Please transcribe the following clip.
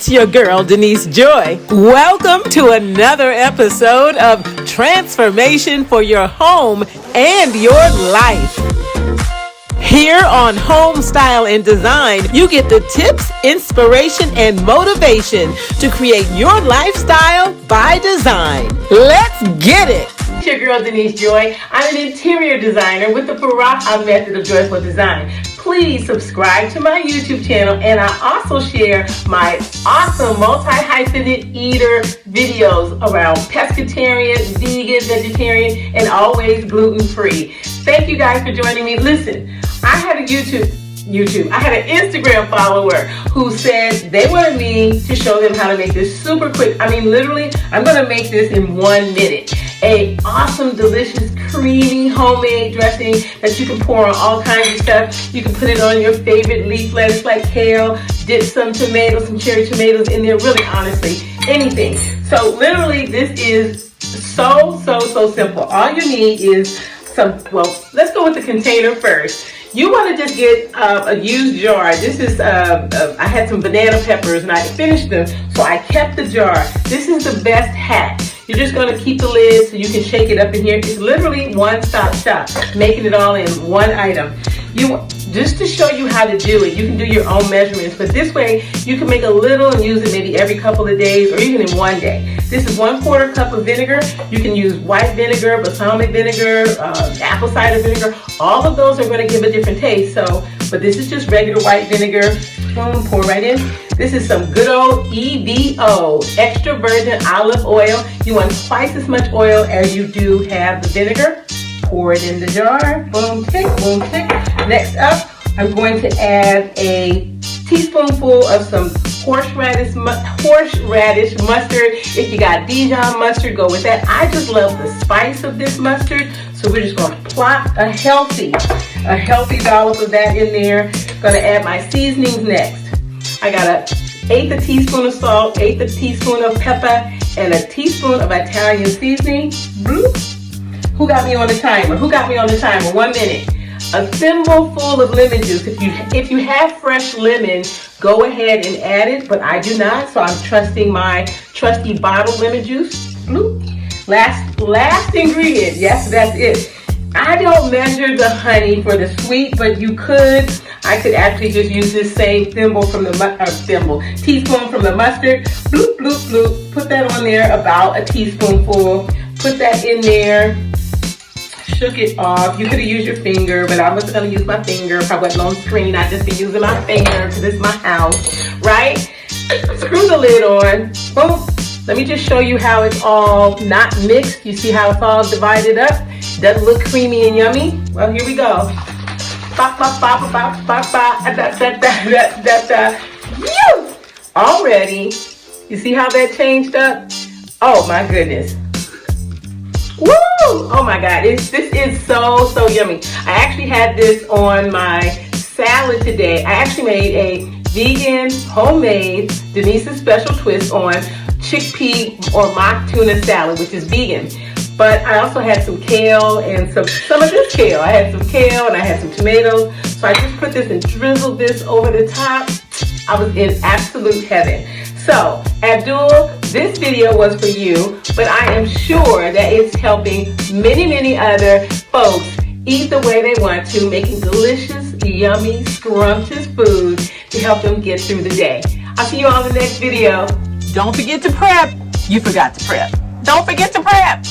It's your girl, Denise Joy. Welcome to another episode of Transformation for Your Home and Your Life. Here on Home Style and Design, you get the tips, inspiration, and motivation to create your lifestyle by design. Let's get it! It's your girl, Denise Joy. I'm an interior designer with the Overhaul method of joyful design. Please subscribe to my YouTube channel, and I also share my awesome multi-hyphenate eater videos around pescatarian, vegan, vegetarian, and always gluten-free. Thank you guys for joining me. Listen, I had an Instagram follower who said they wanted me to show them how to make this super quick. I mean, literally, I'm going to make this in 1 minute. A awesome, delicious, creamy, homemade dressing that you can pour on all kinds of stuff. You can put it on your favorite leaf lettuce like kale, dip some tomatoes, some cherry tomatoes in there, really honestly, anything. So literally, this is so simple. All you need is let's go with the container first. You want to just get a used jar. This is, I had some banana peppers and I finished them, so I kept the jar. This is the best hack. You're just going to keep the lid so you can shake it up in here. It's literally one-stop shop, making it all in one item. Just to show you how to do it, you can do your own measurements, but this way you can make a little and use it maybe every couple of days or even in 1 day. This is 1/4 cup of vinegar. You can use white vinegar, balsamic vinegar, apple cider vinegar. All of those are going to give a different taste. But this is just regular white vinegar. Boom, pour right in. This is some good old EVO, extra virgin olive oil. You want twice as much oil as you do have the vinegar. Pour it in the jar. Boom, tick, boom, tick. Next up, I'm going to add a teaspoonful of some horseradish mustard. If you got Dijon mustard, go with that. I just love the spice of this mustard, so we're just going to plop a healthy dollop of that in there. Going to add my seasonings next. I got an 1/8 teaspoon of salt, 1/8 teaspoon of pepper, and a teaspoon of Italian seasoning. Bloop. Who got me on the timer? 1 minute. A thimbleful of lemon juice. If you have fresh lemon, go ahead and add it, but I do not, so I'm trusting my trusty bottled lemon juice. Bloop. Last ingredient. Yes, that's it. I don't measure the honey for the sweet, but you could. I could actually just use this same teaspoon from the mustard. Bloop, bloop, bloop. Put that on there, about a teaspoonful. Put that in there. Shook it off. You could have used your finger, but I wasn't going to use my finger. If I wasn't on screen, I'd just be using my finger because it's my house, right? Screw the lid on. Boom. Let me just show you how it's all not mixed. You see how it's all divided up? Doesn't look creamy and yummy? Well, here we go. Already. You see how that changed up? Oh my goodness. Woo! Oh my God, this is so yummy. I actually had this on my salad today. I actually made a vegan, homemade, Denise's special twist on chickpea or mock tuna salad, which is vegan. But I also had some kale and some of this kale. I had some kale and I had some tomatoes. So I just put this and drizzled this over the top. I was in absolute heaven. So, Abdul, this video was for you, but I am sure that it's helping many other folks eat the way they want to, making delicious, yummy, scrumptious food to help them get through the day. I'll see you on the next video. Don't forget to prep. You forgot to prep. Don't forget to prep.